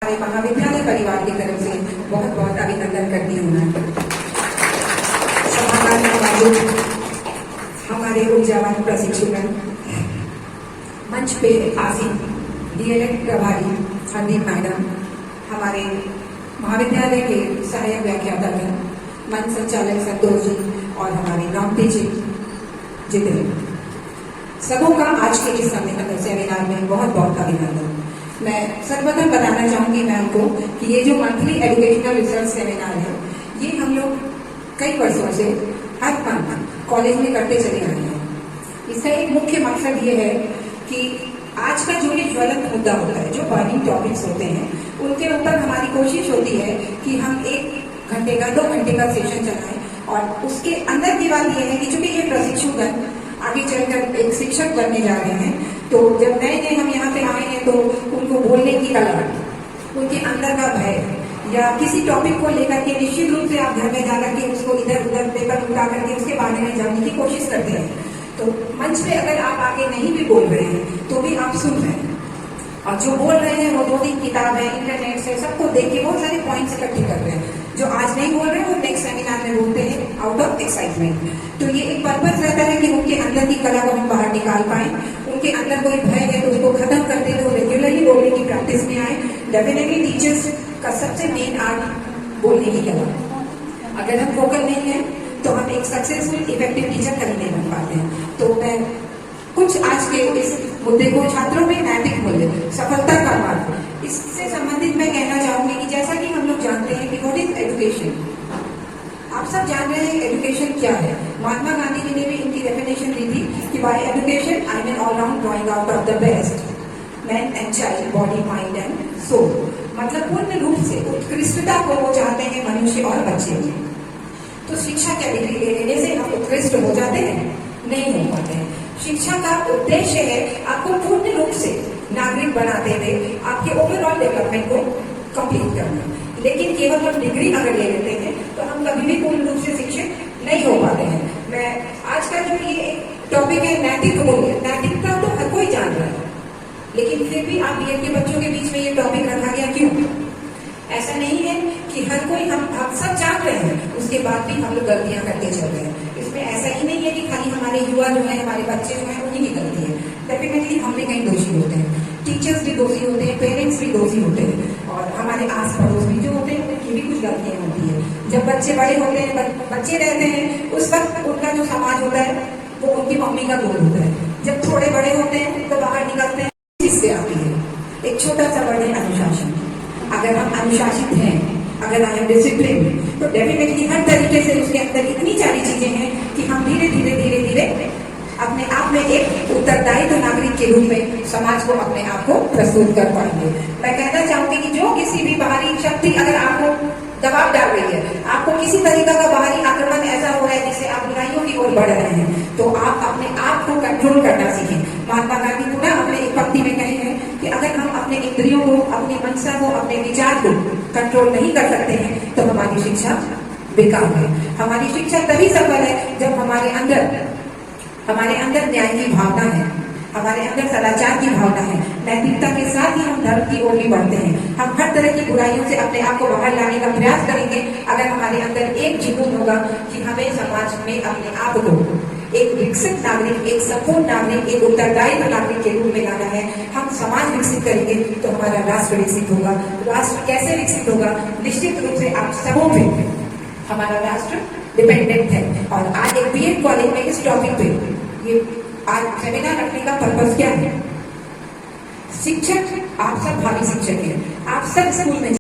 हमारे महाविद्यालय परिवार की तरफ से बहुत बहुत अभिनंदन करती हूँ मैं। सभागार में मौजूद हमारे ऊर्जावान प्रशिक्षुगण, मंच पे आसीन डीएलएड प्रभारी हरदीप मैडम, हमारे महाविद्यालय के सहायक व्याख्याता, मंच संचालक संतोष जी और हमारे नौकरी जी जितेंद्र, सबों का आज के इस सेमिनार में बहुत बहुत अभिनंदन। मैं सर्वप्रथम बताना चाहूंगी मैम को कि ये जो मंथली एजुकेशनल रिसर्च सेमिनार है, ये हम लोग कई वर्षों से हर मंथ कॉलेज में करते चले आए हैं। इसका एक मुख्य मकसद ये है कि आज का जो ये ज्वलंत मुद्दा होता है, जो बर्निंग टॉपिक्स होते हैं, उनके ऊपर हमारी कोशिश होती है कि हम 1 घंटे का 2 घंटे का सेशन चलाएं। और उसके अंदर की बात यह है कि चूंकि ये प्रशिक्षुगण आगे चलकर एक शिक्षक बनने जा रहे हैं, तो जब नए नए हम यहाँ पे आए हैं तो उनको बोलने की कला, उनके अंदर का भय या किसी टॉपिक को लेकर के निश्चित रूप से आप घर में जाकर के उसको इधर उधर पेपर उठा करके उसके बारे में जानने की कोशिश करते हैं। तो मंच पे अगर आप आगे नहीं भी बोल रहे हैं तो भी आप सुन रहे हैं, और जो बोल रहे हैं वो 2-3 किताब है, इंटरनेट से सबको देख के बहुत सारे पॉइंट्स इकट्ठे कर रहे हैं। जो आज नहीं बोल रहे हैं वो नेक्स्ट सेमिनार में बोलते हैं आउट ऑफ एक्साइटमेंट। तो ये एक पर्पस रहता है कि उनके अंदर की कला को हम बाहर निकाल पाए। उनके अंदर कोई भय है तो उसको खत्म करते हुए रेगुलरली बोलने की प्रैक्टिस में आए। डेफिनेटली टीचर्स का सबसे मेन आर्ट बोलने की कला। अगर हम वोकल नहीं है तो हम एक सक्सेसफुल इफेक्टिव टीचर कभी नहीं बन पाते हैं। तो मैं कुछ आज के इस मुद्दे को छात्रों में नैतिक मूल्य, सफलता का मार्ग, इससे संबंधित मैं कहना चाहूंगी कि जैसा कि हम लोग जानते हैं कि व्हाट इज एजुकेशन। आप सब जान रहे हैं एजुकेशन क्या है। महात्मा गांधी जी ने भी इनकी डेफिनेशन दी थी कि by education I mean all round drawing out of the best man and child, body, mind and soul. मतलब पूर्ण रूप से उत्कृष्टता को वो चाहते हैं मनुष्य और बच्चे में। तो शिक्षा क्या डिग्री ले लेने से हम उत्कृष्ट हो जाते हैं? नहीं हो पाते हैं। शिक्षा का उद्देश्य है आपको पूर्ण रूप से नागरिक बनाते हुए आपके ओवरऑल डेवलपमेंट को कंप्लीट करना। लेकिन केवल हम डिग्री अगर ले लेते हैं तो हम कभी भी पूर्ण रूप से शिक्षित नहीं हो पाते हैं। मैं आज का जो ये टॉपिक है नैतिक मूल्य, नैतिकता तो हर कोई जान रहा है, लेकिन फिर भी आप बीएड के बच्चों के बीच में ये टॉपिक रखा गया क्यों? ऐसा नहीं है कि हर कोई हम सब जान रहे हैं, उसके बाद भी हम लोग गलतियां करते चल रहे हैं। इसमें ऐसा ही नहीं है कि खाली हमारे युवा जो है, हमारे बच्चे जो है, उन्हीं की गलती है। डेफिनेटली हम भी कहीं दोषी होते हैं, टीचर्स भी दोषी होते हैं, पेरेंट्स भी दोषी होते हैं, और हमारे आस पड़ोस भी जो होते हैं उनकी भी कुछ गलतियां होती है। जब बच्चे बड़े होते हैं, बच्चे रहते हैं, उस वक्त उनका जो समाज होता है वो उनकी मम्मी का गोद होता है। जब थोड़े बड़े होते हैं तो बाहर निकलते हैं, जिससे आती है एक छोटा सा वर्ड है अनुशासन। अगर हम अनुशासित हैं, अगर आई एम डिसिप्लिन, तो डेफिनेटली हर तरीके से उसके अंदर इतनी सारी चीजें हैं कि हम धीरे धीरे अपने आप में एक उत्तरदायित्व नागरिक के रूप में समाज को अपने आप को प्रस्तुत कर पाएंगे। मैं कहना चाहूंगी कि जो किसी भी बाहरी शक्ति अगर आपको दबाव डाल रही है, आपको किसी तरीका का बाहरी आक्रमण ऐसा हो रहा है जिससे आप बुराइयों की ओर बढ़ रहे हैं, तो आप अपने आप को कंट्रोल करना सीखें। महात्मा गांधी को ना अपने एक पंक्ति में कहे हैं कि अगर हम अपने इंद्रियों को, अपनी मनसा को, अपने विचार को कंट्रोल नहीं कर सकते हैं तो हमारी शिक्षा बेकार है। हमारी शिक्षा तभी सफल है जब हमारे अंदर न्याय की भावना है, हमारे अंदर सदाचार की भावना है। नैतिकता के साथ ही हम धर्म की ओर भी बढ़ते हैं। हम हर तरह की बुराइयों से अपने आप को बाहर लाने का प्रयास करेंगे अगर हमारे अंदर एक जुनून होगा कि हमें समाज में अपने आप को एक विकसित नागरिक, एक संपूर्ण नागरिक, एक उत्तरदायित्व नागरिक के रूप में लाना है। हम समाज विकसित करेंगे तो हमारा राष्ट्र विकसित होगा। राष्ट्र कैसे विकसित होगा? निश्चित रूप से आप सबों पे हमारा राष्ट्र डिपेंडेंट है। और आज एक बीएड कॉलेज में इस टॉपिक पे ये आज सेमिनार रखने का पर्पस क्या है? शिक्षक, आप सब भावी शिक्षक हैं, आप सब स्कूल में